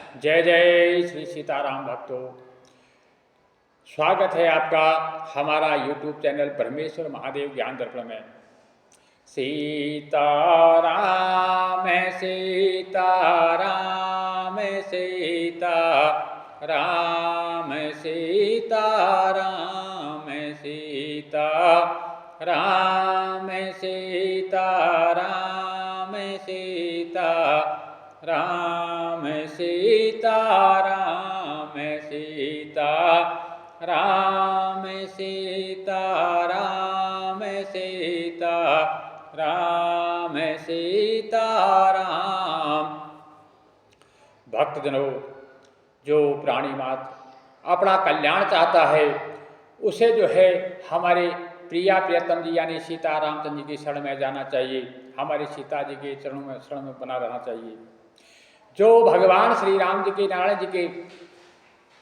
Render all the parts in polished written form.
जय जय श्री सीताराम भक्तों, स्वागत है आपका हमारा YouTube चैनल परमेश्वर महादेव ज्ञान दर्पण में। सीताराम सीताराम सीताराम सीताराम सीताराम सीताराम सीताराम सीताराम सीताराम सीताराम सीताराम सीताराम। भक्तजनों, जो प्राणी मात्र अपना कल्याण चाहता है उसे जो है हमारे प्रिया प्रियतम जी यानी सीता रामचंद्र जी की शरण में जाना चाहिए। हमारी सीता जी के शरण में बना रहना चाहिए। जो भगवान श्री राम जी के, नारायण जी के,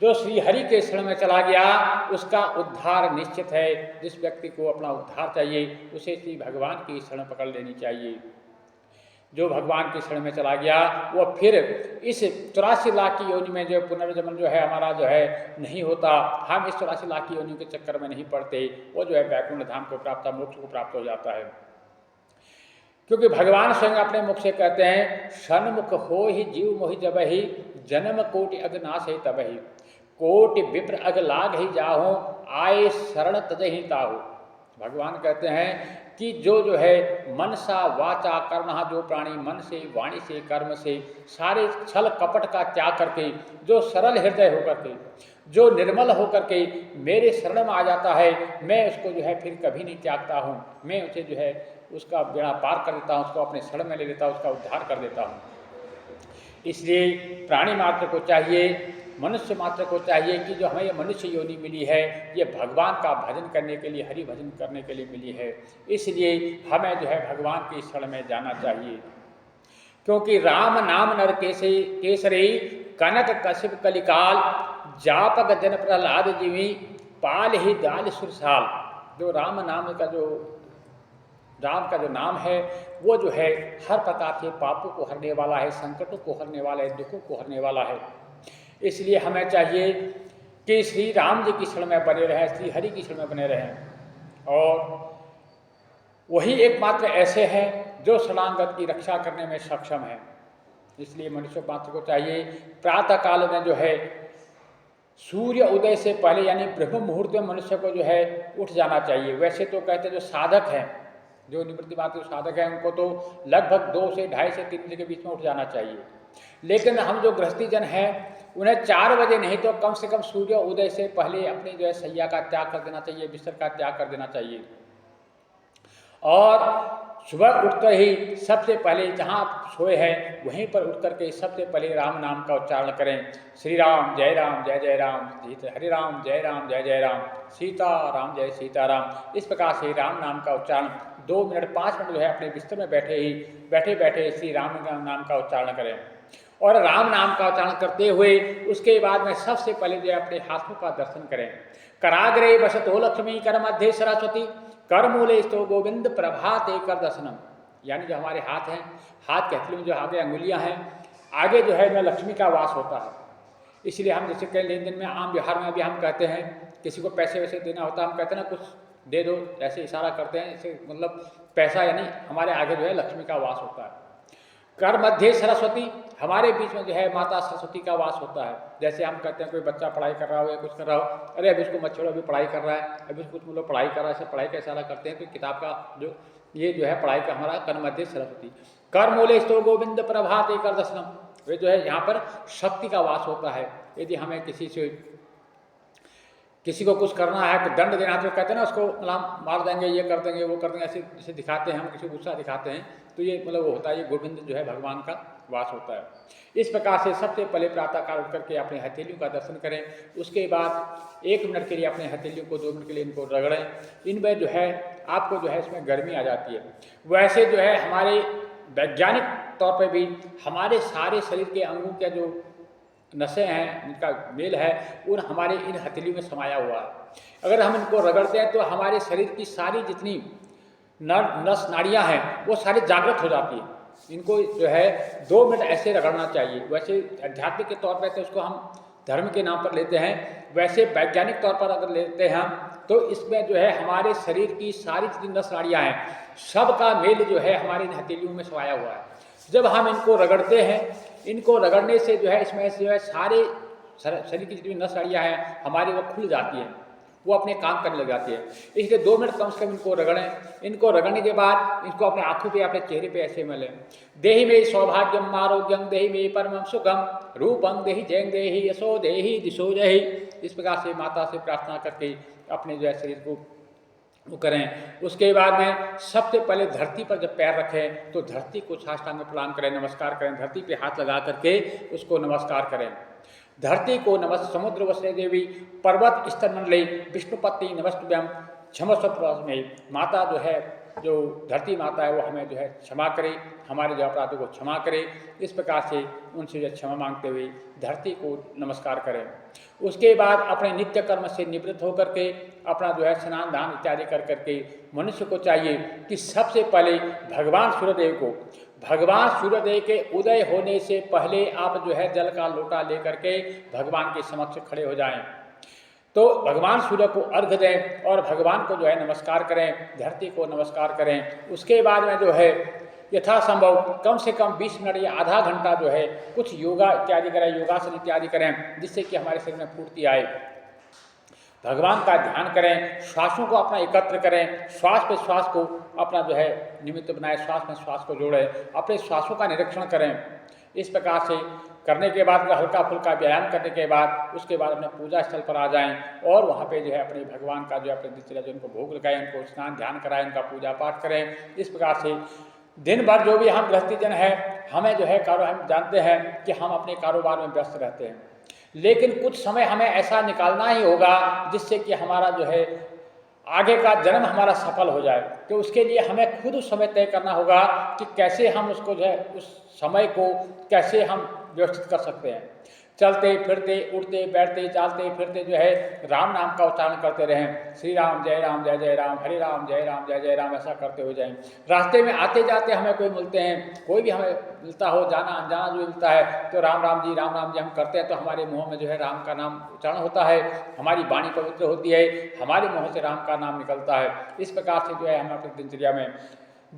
जो श्री हरि के शरण में चला गया उसका उद्धार निश्चित है। जिस व्यक्ति को अपना उद्धार चाहिए उसे श्री भगवान की शरण पकड़ लेनी चाहिए। जो भगवान की शरण में चला गया वो फिर इस 84 लाख की योनि में जो पुनर्जन्म जो है हमारा जो है नहीं होता। हम इस 84 लाख की योनि के चक्कर में नहीं पड़ते। वो जो है वैकुंठ धाम को प्राप्त, मोक्ष को प्राप्त हो जाता है। क्योंकि भगवान स्वयं अपने मुख से कहते हैं, सन्मुख हो ही जीव मोहि जब ही, जन्म कोटि अगनाश ही तब ही, कोटि विप्र अग लाग ही जाहो, आए शरण तज ही ताहो। भगवान कहते हैं कि जो है मनसा वाचा कर्मणा, जो प्राणी मन से, वाणी से, कर्म से सारे छल कपट का त्याग करके, जो सरल हृदय होकर के, जो निर्मल होकर के मेरे शरण में आ जाता है, मैं उसको जो है फिर कभी नहीं त्यागता हूँ। मैं उसे जो है उसका बेड़ा पार कर देता हूँ, उसको अपने शरण में ले लेता हूँ, उसका उद्धार कर देता हूँ। इसलिए प्राणी मात्र को चाहिए, मनुष्य मात्र को चाहिए कि जो हमें ये मनुष्य योनि मिली है ये भगवान का भजन करने के लिए, हरि भजन करने के लिए मिली है। इसलिए हमें जो है भगवान की शरण में जाना चाहिए। क्योंकि राम नाम नर केसरी, कनक कशिप कलिकाल, जापक जन प्रहलाद जीवी, पाल ही दाल सुरसाल। जो राम का जो नाम है वो जो है हर प्रकार के पापों को हरने वाला है, संकटों को हरने वाला है, दुखों को हरने वाला है। इसलिए हमें चाहिए कि श्री राम जी की शरण में बने रहें, श्री हरि की शरण में बने रहें। और वही एकमात्र ऐसे हैं जो शरणागत की रक्षा करने में सक्षम है। इसलिए मनुष्य मात्र को चाहिए प्रातः काल में जो है सूर्य उदय से पहले यानी ब्रह्म मुहूर्त में मनुष्य को जो है उठ जाना चाहिए। वैसे तो कहते हैं जो साधक हैं, जो निवृत्ति मात्र साधक हैं, उनको तो लगभग 2 से 2:30 से 3 बजे के बीच में उठ जाना चाहिए। लेकिन हम जो गृहस्थी जन हैं उन्हें 4 बजे नहीं तो कम से कम सूर्य उदय से पहले अपनी जो है सैया का त्याग कर देना चाहिए, बिस्तर का त्याग कर देना चाहिए। और सुबह उठकर ही सबसे पहले जहाँ आप सोए हैं वहीं पर उठ करके सबसे पहले राम नाम का उच्चारण करें। श्री राम जय जय राम, हरि राम जय जय राम, सीता राम जय सीताराम। इस प्रकार से राम नाम का उच्चारण 2 मिनट 5 मिनट जो है अपने बिस्तर में बैठे बैठे श्री राम नाम का उच्चारण करें। और राम नाम का उच्चारण करते हुए उसके बाद में सबसे पहले जो है अपने हाथों का दर्शन करें। कराग्रे वसतो लक्ष्मी, कर मध्य सरस्वती, कर मूले स्तो गोविंद, प्रभाते कर दर्शनम। यानी जो हमारे हाथ हैं, हाथ के हथेली में जो आगे अंगुलियां हैं, आगे जो है लक्ष्मी का वास होता है। इसलिए हम जैसे कई लेन देन में आम व्यवहार में भी हम कहते हैं, किसी को पैसे वैसे देना होता है, हम कहते हैं ना कुछ दे दो, ऐसे इशारा करते हैं, ऐसे मतलब पैसा यानी हमारे आगे जो है लक्ष्मी का वास होता है। कर मध्य सरस्वती, हमारे बीच में जो है माता सरस्वती का वास होता है। जैसे हम कहते हैं कोई बच्चा पढ़ाई कर रहा हो या कुछ कर रहा हो, अरे अभी इसको मत छोड़ो, अभी पढ़ाई कर रहा है, अभी कुछ मतलब पढ़ाई कर रहा है, ऐसे पढ़ाई का इशारा करते हैं। तो किताब का जो ये जो है पढ़ाई का हमारा कर मध्य सरस्वती। कर मूले स्तो गोविंद, प्रभाते कर दर्शनम, वे जो है यहाँ पर शक्ति का वास होता है। यदि हमें किसी को कुछ करना है तो दंड देना, तो कहते हैं ना उसको मतलब मार देंगे, ये कर देंगे, वो कर देंगे, ऐसे जैसे दिखाते हैं हम, किसी को गुस्सा दिखाते हैं तो ये मतलब वो होता है, ये गोविंद जो है भगवान का वास होता है। इस प्रकार से सबसे पहले प्रातःकाल उठ करके अपने हथेलियों का दर्शन करें। उसके बाद 1 मिनट के लिए अपने हथेलियों को, 2 मिनट के लिए इनको रगड़ें। इनमें जो है आपको जो है इसमें गर्मी आ जाती है। वैसे जो है हमारे वैज्ञानिक तौर पर भी हमारे सारे शरीर के अंगों के जो नसें हैं, इनका मेल है, उन हमारे इन हथेलियों में समाया हुआ है। अगर हम इनको रगड़ते हैं तो हमारे शरीर की सारी जितनी नस नाड़ियाँ हैं वो सारी जागृत हो जाती हैं। इनको जो है 2 मिनट ऐसे रगड़ना चाहिए। वैसे आध्यात्मिक के तौर पर तो उसको हम धर्म के नाम पर लेते हैं, वैसे वैज्ञानिक तौर पर अगर लेते हैं हम तो इसमें जो है हमारे शरीर की सारी जितनी नस नाड़ियाँ हैं सबका मेल जो है हमारी हथेलियों में समाया हुआ है। जब हम इनको रगड़ते हैं, इनको रगड़ने से जो है इसमें से जो है सारे शरीर की जितनी नस नाड़ियाँ हैं हमारी वो खुल जाती हैं, वो अपने काम करने लग जाती है। इसलिए 2 मिनट कम से कम इनको रगड़ें। इनको रगड़ने के बाद इनको अपने आँखों पे, अपने चेहरे पे ऐसे मलें। देहि में सौभाग्यम आरोग्यम, देहि में परमं सुखम, रूपं देहि जयं देहि, यशो देहि दिशो देहि। इस प्रकार से माता से प्रार्थना करके अपने जो है शरीर को वो करें। उसके बाद में सबसे पहले धरती पर जब पैर रखें तो धरती को साष्टांग प्रणाम करें, नमस्कार करें। धरती पे हाथ लगा करके उसको नमस्कार करें। धरती को नमस् समुद्र वसने देवी पर्वत स्तर मंडली विष्णुपत्नी नमस्तुभ्यम क्षमस्व में। माता जो है, जो धरती माता है, वो हमें जो है क्षमा करे, हमारे जो अपराधों को क्षमा करे। इस प्रकार से उनसे जो क्षमा मांगते हुए धरती को नमस्कार करें। उसके बाद अपने नित्य कर्म से निवृत्त होकर के अपना जो है स्नान दान इत्यादि कर करके मनुष्य को चाहिए कि सबसे पहले भगवान सूर्यदेव को, भगवान सूर्यदेव के उदय होने से पहले आप जो है जल का लोटा लेकर के भगवान के समक्ष खड़े हो जाएं। तो भगवान सूर्य को अर्घ्य दें और भगवान को जो है नमस्कार करें, धरती को नमस्कार करें। उसके बाद में जो है यथासंभव कम से कम 20 मिनट या आधा घंटा जो है कुछ योगा इत्यादि करें, योगासन इत्यादि करें, जिससे कि हमारे शरीर में फुर्ती आए। भगवान का ध्यान करें, श्वासों को अपना एकत्र करें, श्वास पे श्वास को अपना जो है निमित्त बनाए, श्वास में श्वास को जोड़ें, अपने श्वासों का निरीक्षण करें। इस प्रकार से करने के बाद हल्का फुल्का व्यायाम करने के बाद उसके बाद अपने पूजा स्थल पर आ जाएं और वहाँ पे जो है अपने भगवान का जो अपने दिनचर्या जो उनको भोग लगाएं, उनको स्नान ध्यान कराएं, उनका पूजा पाठ करें। इस प्रकार से दिन भर जो भी हम गृहस्थी जन है, हमें जो है हम जानते हैं कि हम अपने कारोबार में व्यस्त रहते हैं, लेकिन कुछ समय हमें ऐसा निकालना ही होगा जिससे कि हमारा जो है आगे का जन्म हमारा सफल हो जाए। तो उसके लिए हमें खुद उस समय तय करना होगा कि कैसे हम उसको जो है उस समय को कैसे हम व्यवस्थित कर सकते हैं। चलते फिरते उठते बैठते चालते फिरते जो है राम नाम का उच्चारण करते रहें। श्री राम जय जय राम, हरे राम जय जय राम, ऐसा करते हो जाएं। रास्ते में आते जाते हमें कोई मिलते हैं, कोई भी हमें मिलता हो, जाना अनजाना जो मिलता है, तो राम राम जी हम करते हैं तो हमारे मुँह में जो है राम का नाम उच्चारण होता है, हमारी वाणी पवित्र होती है, हमारे मुँह से राम का नाम निकलता है। इस प्रकार से जो है हम अपनी दिनचर्या में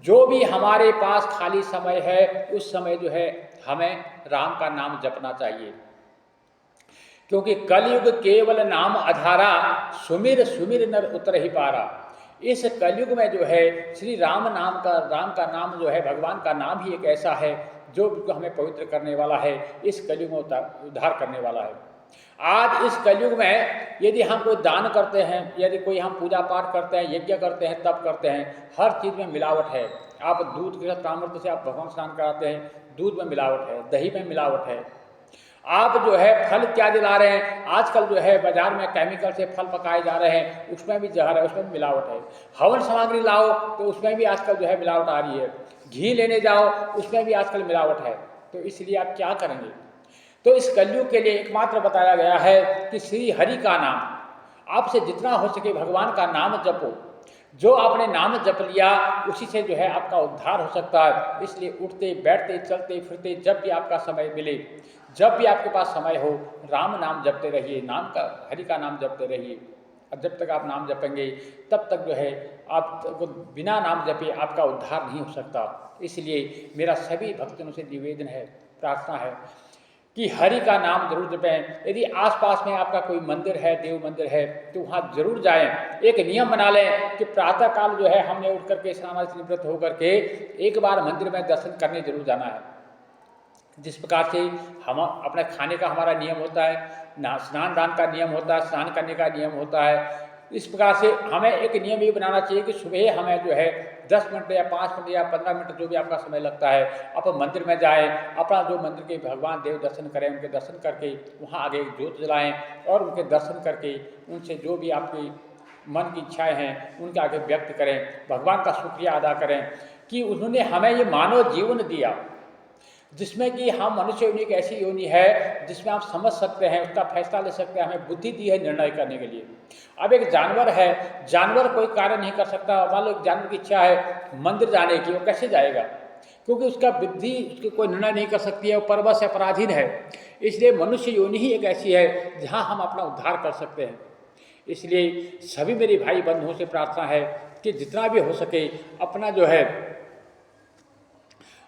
जो भी हमारे पास खाली समय है उस समय जो है हमें राम का नाम जपना चाहिए, क्योंकि कलयुग केवल नाम आधारा, सुमिर सुमिर नर उतर ही पारा। इस कलयुग में जो है श्री राम का नाम जो है, भगवान का नाम ही एक ऐसा है जो हमें पवित्र करने वाला है, इस कलयुग में उद्धार करने वाला है। आज इस कलयुग में यदि हम कोई दान करते हैं, यदि कोई हम पूजा पाठ करते हैं, यज्ञ करते हैं, तप करते हैं, हर चीज़ में मिलावट है। आप दूध के ताम्रत से आप भगवान स्नान कराते हैं, दूध में मिलावट है, दही में मिलावट है। आप जो है फल इत्यादि ला रहे हैं, आजकल जो है बाजार में केमिकल से फल पकाए जा रहे हैं, उसमें भी जहर है, उसमें भी मिलावट है। हवन सामग्री लाओ तो उसमें भी आजकल जो है मिलावट आ रही है। घी लेने जाओ उसमें भी आजकल मिलावट है। तो इसलिए आप क्या करेंगे? तो इस कलयुग के लिए एकमात्र बताया गया है कि श्री हरि का नाम, आपसे जितना हो सके भगवान का नाम जपो। जो आपने नाम जप लिया उसी से जो है आपका उद्धार हो सकता है। इसलिए उठते बैठते चलते फिरते जब भी आपका समय मिले, जब भी आपके पास समय हो, राम नाम जपते रहिए, हरि का नाम जपते रहिए। और जब तक आप नाम जपेंगे तब तक जो है आपको बिना नाम जपे आपका उद्धार नहीं हो सकता। इसलिए मेरा सभी भक्तों से निवेदन है, प्रार्थना है कि हरि का नाम जरूर जपें। यदि आसपास में आपका कोई मंदिर है, देव मंदिर है, तो वहाँ जरूर जाएं। एक नियम बना लें कि प्रातःकाल जो है हमने उठ करके स्नान से निवृत्त होकर के एक बार मंदिर में दर्शन करने जरूर जाना है। जिस प्रकार से हम अपने खाने का हमारा नियम होता है, स्नान दान का नियम होता है, स्नान करने का नियम होता है, इस प्रकार से हमें एक नियम ये बनाना चाहिए कि सुबह हमें जो है 10 मिनट या 5 मिनट या 15 मिनट जो भी आपका समय लगता है, आप मंदिर में जाएं, अपना जो मंदिर के भगवान देव दर्शन करें, उनके दर्शन करके वहाँ आगे ज्योत जलाएं और उनके दर्शन करके उनसे जो भी आपकी मन की इच्छाएं हैं उनके आगे व्यक्त करें। भगवान का शुक्रिया अदा करें कि उन्होंने हमें ये मानव जीवन दिया, जिसमें कि हम मनुष्य योनि एक ऐसी योनि है जिसमें आप समझ सकते हैं, उसका फैसला ले सकते हैं, हमें बुद्धि दी है निर्णय करने के लिए। अब एक जानवर है, जानवर कोई कार्य नहीं कर सकता। मान लो एक जानवर की इच्छा है मंदिर जाने की, वो कैसे जाएगा? क्योंकि उसका बुद्धि उसकी कोई निर्णय नहीं कर सकती है, वो परवश है, पराधीन है। इसलिए मनुष्य योनि ही एक ऐसी है जहाँ हम अपना उद्धार कर सकते हैं। इसलिए सभी मेरे भाई बंधुओं से प्रार्थना है कि जितना भी हो सके अपना जो है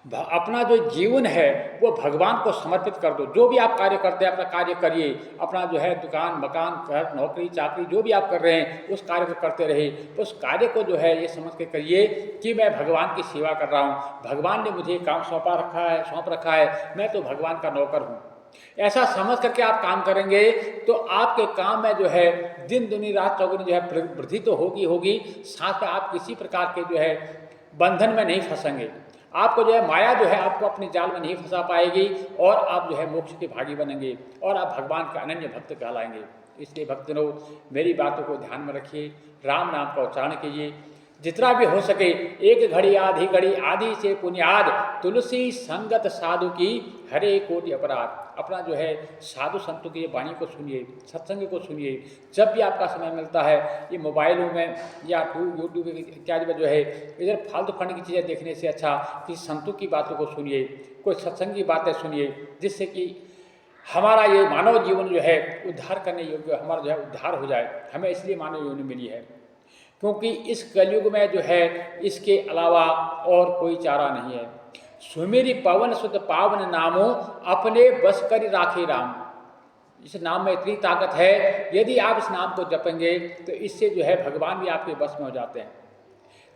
अपना जो जीवन है वो भगवान को समर्पित कर दो। जो भी आप कार्य करते हैं अपना कार्य करिए, अपना जो है दुकान मकान घर नौकरी चाकरी जो भी आप कर रहे हैं उस कार्य को करते रहिए। उस कार्य को जो है ये समझ के करिए कि मैं भगवान की सेवा कर रहा हूँ, भगवान ने मुझे काम सौंप रखा है, मैं तो भगवान का नौकर हूँ। ऐसा समझ करके आप काम करेंगे तो आपके काम में जो है दिन दुनी रात चौगुनी जो है वृद्धि तो होगी, साथ में आप किसी प्रकार के जो है बंधन में नहीं फंसेंगे। आपको जो है माया जो है आपको अपने जाल में नहीं फंसा पाएगी और आप जो है मोक्ष के भागी बनेंगे और आप भगवान का अनन्य भक्त कहलाएंगे। इसलिए भक्तजनों मेरी बातों को ध्यान में रखिए, राम नाम का उच्चारण कीजिए, जितना भी हो सके एक घड़ी आधी से पुण्याद, तुलसी संगत साधु की हरे कोटि अपराध। अपना जो है साधु संतों की वाणी को सुनिए, सत्संग को सुनिए। जब भी आपका समय मिलता है ये मोबाइलों में या यूट्यूब इत्यादि में जो है इधर फालतू फंड की चीज़ें देखने से अच्छा किसी संतों की बातों को सुनिए, कोई सत्संग की बातें सुनिए, जिससे कि हमारा ये मानव जीवन जो है उद्धार करने योग्य हमारा जो है उद्धार हो जाए। हमें इसलिए मानव जीवन मिली है क्योंकि इस कलयुग में जो है इसके अलावा और कोई चारा नहीं है। सुमेरी पवन सुत पावन नामो, अपने बस कर राखे राम। इस नाम में इतनी ताकत है, यदि आप इस नाम को जपेंगे तो इससे जो है भगवान भी आपके बस में हो जाते हैं।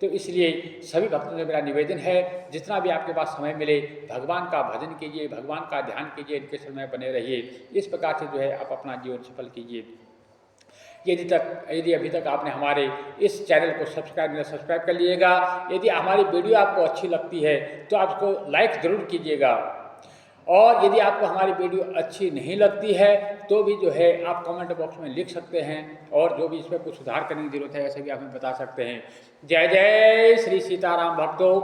तो इसलिए सभी भक्तों से मेरा निवेदन है जितना भी आपके पास समय मिले भगवान का भजन कीजिए, भगवान का ध्यान कीजिए, इनके समय में बने रहिए। इस प्रकार से जो है आप अपना जीवन सफल कीजिए। यदि अभी तक आपने हमारे इस चैनल को सब्सक्राइब कर लीजिएगा। यदि हमारी वीडियो आपको अच्छी लगती है तो आप इसको लाइक ज़रूर कीजिएगा, और यदि आपको हमारी वीडियो अच्छी नहीं लगती है तो भी जो है आप कमेंट बॉक्स में लिख सकते हैं, और जो भी इसमें कुछ सुधार करने की जरूरत है वैसे भी आप हमें बता सकते हैं। जय जय श्री सीताराम भक्तों।